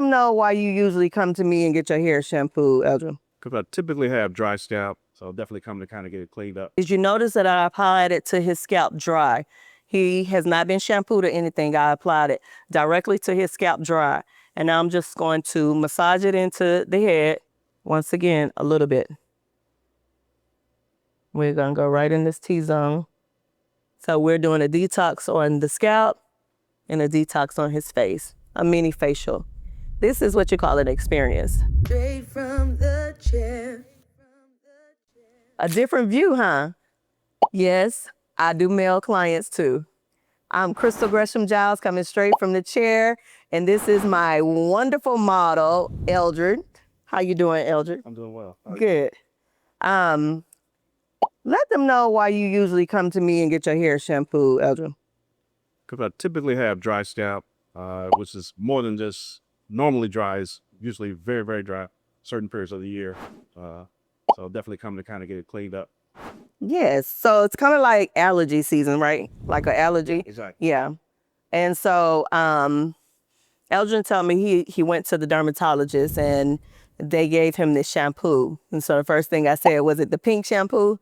them know why you usually come to me and get your hair shampooed, Eldrin. Because I typically have dry scalp, so I'll definitely come to kind of get it cleaned up. Did you notice that I applied it to his scalp dry? He has not been shampooed or anything. I applied it directly to his scalp dry. And now I'm just going to massage it into the head. Once again, a little bit. We're going to go right in this T-zone. So we're doing a detox on the scalp and a detox on his face, a mini facial. This is what you call an experience. Straight from the chair. A different view, huh? Yes, I do male clients too. I'm Crystal Gresham Jiles, coming straight from the chair, and this is my wonderful model, Eldred. How you doing, Eldred? I'm doing well. Good. Let them know why you usually come to me and get your hair shampooed, Eldred. Because I typically have dry scalp, which is more than just normally dry. It's usually very, very dry certain periods of the year. So I'll definitely come to kind of get it cleaned up. Yes, so it's kind of like allergy season, right? Like an allergy. Exactly. Yeah. And so Eldrin told me he went to the dermatologist and they gave him this shampoo. And so the first thing I said, was it the pink shampoo?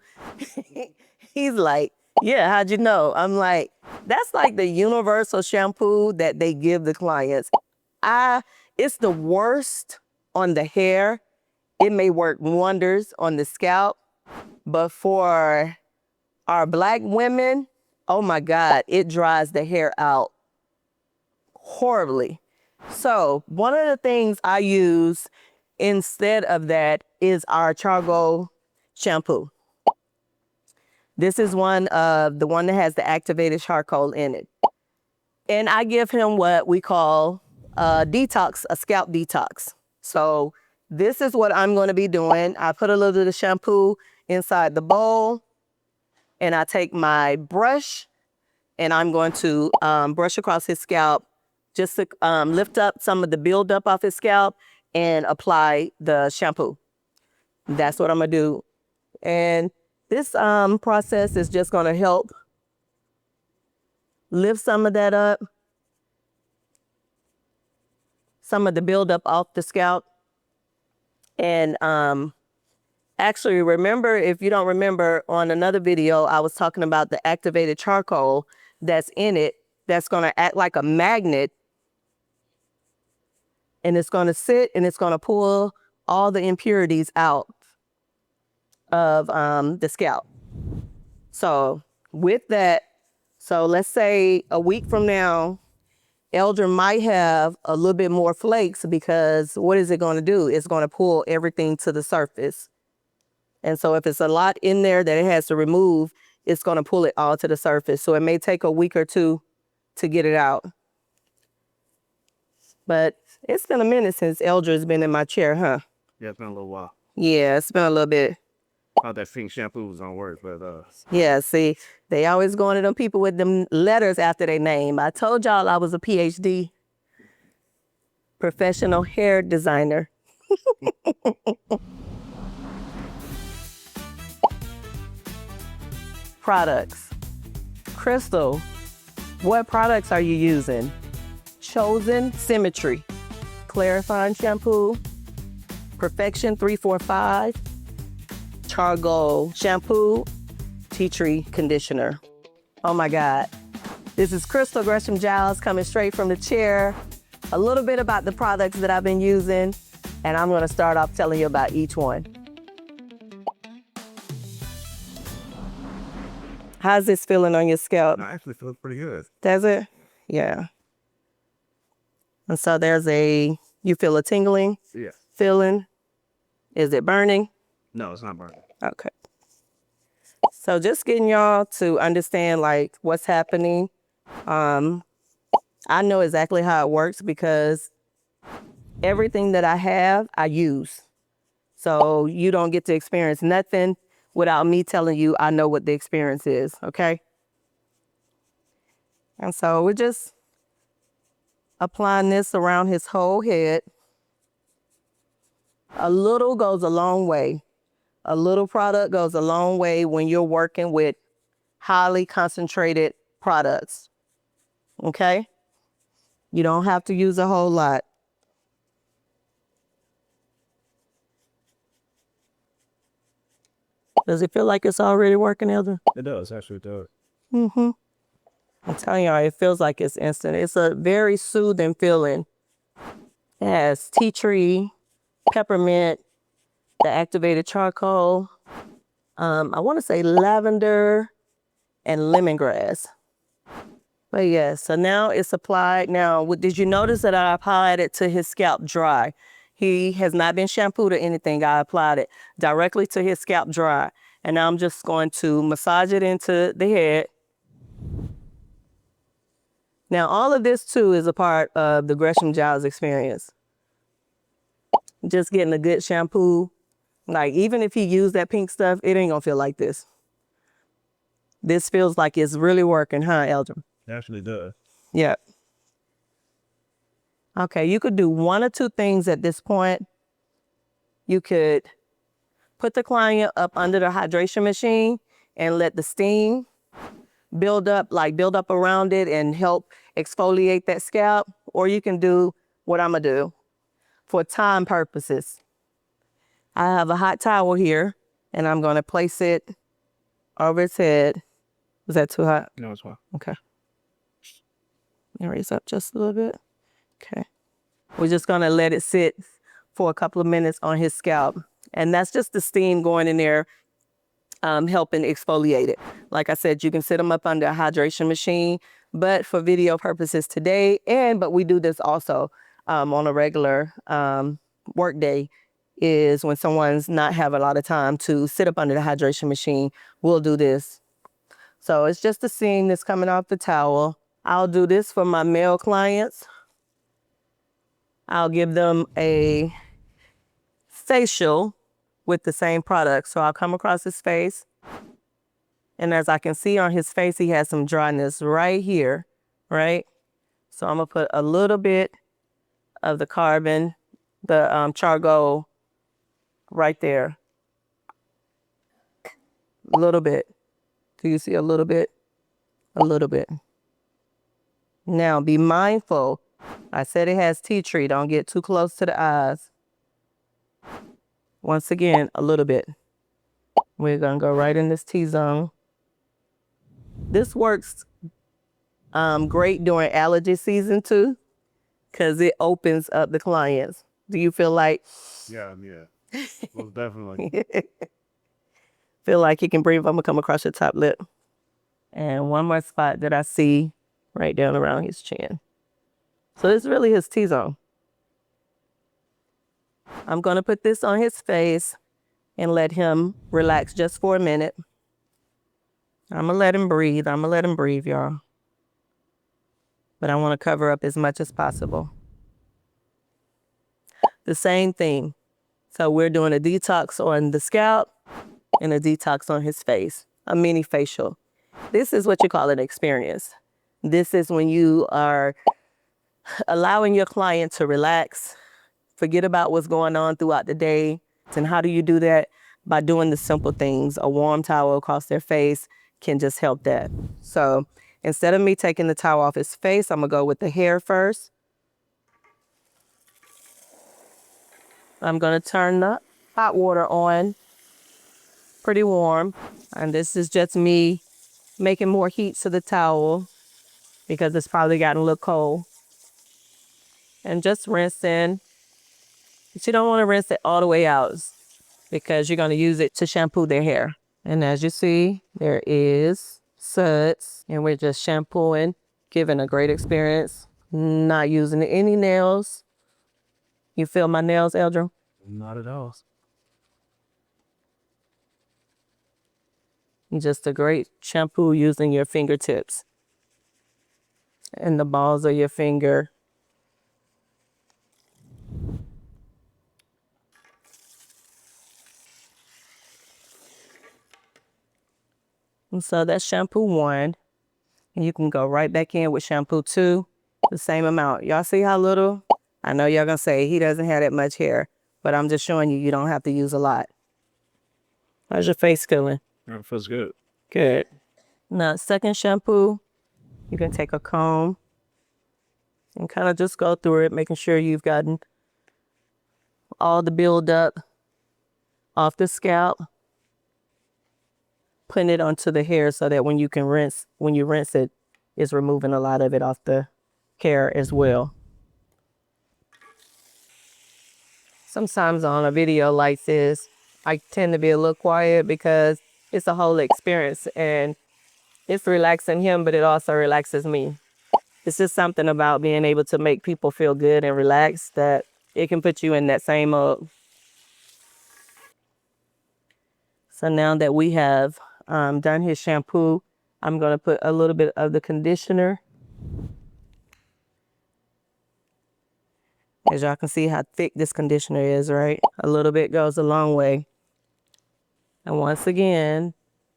He's like, yeah, how'd you know? I'm like, that's like the universal shampoo that they give the clients. It's the worst on the hair. It may work wonders on the scalp, but for our Black women, oh my God, it dries the hair out horribly. So one of the things I use instead of that is our charcoal shampoo. This is the one that has the activated charcoal in it. And I give him what we call a scalp detox. So this is what I'm going to be doing. I put a little bit of shampoo inside the bowl, and I take my brush, and I'm going to brush across his scalp just to lift up some of the buildup off his scalp and apply the shampoo. That's what I'm going to do. And this process is just going to help lift some of that up, some of the buildup off the scalp. And actually, remember, if you don't remember, on another video, I was talking about the activated charcoal that's in it, that's going to act like a magnet. And it's going to sit and it's going to pull all the impurities out of the scalp. So with that, so let's say a week from now, Eldrin might have a little bit more flakes, because what is it going to do? It's going to pull everything to the surface. And so if it's a lot in there that it has to remove, it's going to pull it all to the surface. So it may take a week or two to get it out. But it's been a minute since Eldrid's been in my chair, huh? Yeah, it's been a little while. Yeah, it's been a little bit. Thought that pink shampoo was on work, but Yeah, see, they always going to them people with them letters after their name. I told y'all I was a PhD, professional hair designer. Products. Crystal, what products are you using? Chosen Symmetry, Clarifying Shampoo, Perfection 345, Charcoal Shampoo, Tea Tree Conditioner. Oh my God. This is Crystal Gresham Jiles, coming straight from the chair. A little bit about the products that I've been using, and I'm going to start off telling you about each one. How's this feeling on your scalp? no, actually feels pretty good. Does it? Yeah. And so you feel a tingling Yeah. feeling? Is it burning? No, it's not burning. Okay. So just getting y'all to understand like what's happening. I know exactly how it works, because everything that I have, I use. So you don't get to experience nothing without me telling you I know what the experience is, okay? And so we're just applying this around his whole head. A little goes a long way. A little product goes a long way when you're working with highly concentrated products, okay? You don't have to use a whole lot. Does it feel like it's already working, Elder? It does, actually, it does. Mm-hmm. I'm telling y'all, it feels like it's instant. It's a very soothing feeling. It has tea tree, peppermint, the activated charcoal. I want to say lavender and lemongrass. But yeah, so now it's applied. Now, did you notice that I applied it to his scalp dry? He has not been shampooed or anything. I applied it directly to his scalp dry. And now I'm just going to massage it into the head. Now, all of this too is a part of the Gresham Jiles experience. Just getting a good shampoo. Like, even if he used that pink stuff, it ain't gonna feel like this. This feels like it's really working, huh, Eldrum? It actually does. Yeah. Okay, you could do one or two things at this point. You could put the client up under the hydration machine and let the steam build up around it and help exfoliate that scalp. Or you can do what I'm gonna do for time purposes. I have a hot towel here and I'm gonna place it over his head. Is that too hot? No, it's fine. Okay. Raise up just a little bit. Okay. We're just gonna let it sit for a couple of minutes on his scalp. And that's just the steam going in there, helping exfoliate it. Like I said, you can sit them up under a hydration machine, but for video purposes today, but we do this also on a regular work day, is when someone's not have a lot of time to sit up under the hydration machine, we'll do this. So it's just the steam that's coming off the towel. I'll do this for my male clients. I'll give them a facial with the same product. So I'll come across his face. And as I can see on his face, he has some dryness right here, right? So I'm gonna put a little bit of the carbon, the charcoal right there. A little bit. Do you see a little bit? A little bit. Now be mindful. I said it has tea tree. Don't get too close to the eyes. Once again, a little bit. We're gonna go right in this T-zone. This works great during allergy season too, because it opens up the clients. Do you feel like? Yeah, most definitely. Feel like you can breathe? I'm gonna come across your top lip. And one more spot that I see right down around his chin. So this is really his T-zone. I'm gonna put this on his face and let him relax just for a minute. I'm gonna let him breathe. Y'all. But I wanna cover up as much as possible. The same thing. So we're doing a detox on the scalp and a detox on his face, a mini facial. This is what you call an experience. This is when you are allowing your client to relax, forget about what's going on throughout the day. And how do you do that? By doing the simple things. A warm towel across their face can just help that. So instead of me taking the towel off his face, I'm gonna go with the hair first. I'm gonna turn the hot water on, pretty warm. And this is just me making more heat to the towel because it's probably gotten a little cold. And just rinse in. But you don't want to rinse it all the way out because you're going to use it to shampoo their hair. And as you see, there is suds, and we're just shampooing, giving a great experience, not using any nails. You feel my nails, Eldrum? Not at all. Just a great shampoo using your fingertips and the balls of your finger. And so that's shampoo 1. And you can go right back in with shampoo 2, the same amount. Y'all see how little? I know y'all gonna say he doesn't have that much hair, but I'm just showing you, you don't have to use a lot. How's your face feeling? It feels good. Good. Now, second shampoo, you can take a comb and kind of just go through it, making sure you've gotten all the buildup off the scalp. putting it onto the hair so that when you rinse it, it's removing a lot of it off the hair as well. Sometimes on a video like this, I tend to be a little quiet because it's a whole experience and it's relaxing him, but it also relaxes me. It's just something about being able to make people feel good and relaxed that it can put you in that same mode. So now that we have done his shampoo, I'm going to put a little bit of the conditioner. As y'all can see how thick this conditioner is, right? A little bit goes a long way. And once again,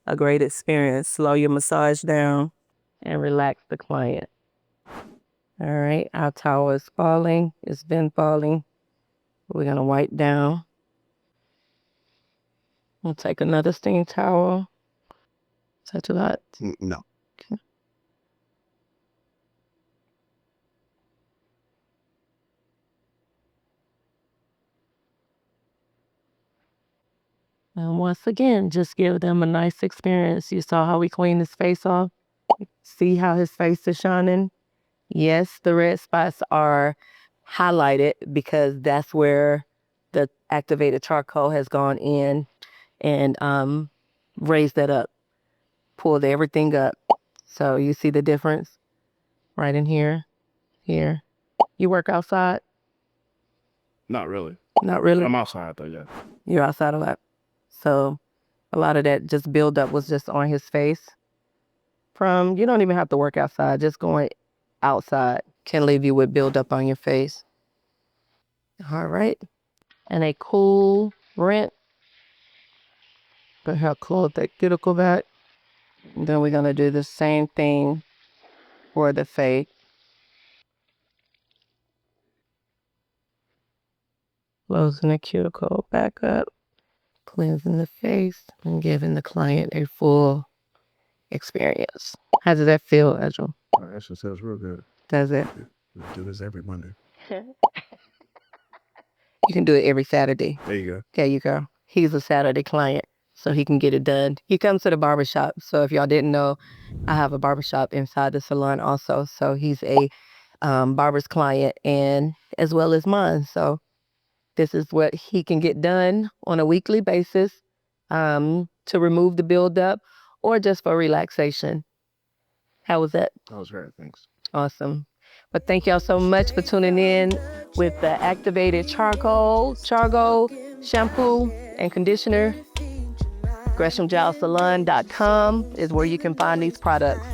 a great experience. Slow your massage down and relax the client. All right, our towel is falling. It's been falling. We're going to wipe down. We'll take another steam towel. Is that too hot? No. Okay. And once again, just give them a nice experience. You saw how we cleaned his face off? See how his face is shining? Yes, the red spots are highlighted because that's where the activated charcoal has gone in and raised that up, pulled everything up. So you see the difference right in here, here. You work outside? Not really. Not really? I'm outside though, yeah. You're outside a lot. So a lot of that just buildup was just on his face. You don't even have to work outside, just going outside can leave you with buildup on your face. All right. And a cool rinse. Go ahead, close that cuticle back. And then we're going to do the same thing for the face. Closing the cuticle back up, cleansing the face, and giving the client a full experience. How does that feel, Edgel? Oh, that shit sounds real good. Does it? We do this every Monday. You can do it every Saturday. There you go. There you go. He's a Saturday client, so he can get it done. He comes to the barbershop. So if y'all didn't know, I have a barbershop inside the salon also. So he's a barber's client and as well as mine. So this is what he can get done on a weekly basis to remove the buildup or just for relaxation. How was that? That was great. Thanks. Awesome. But thank y'all so much for tuning in with the activated charcoal shampoo and conditioner. GreshamJilesSalon.com is where you can find these products.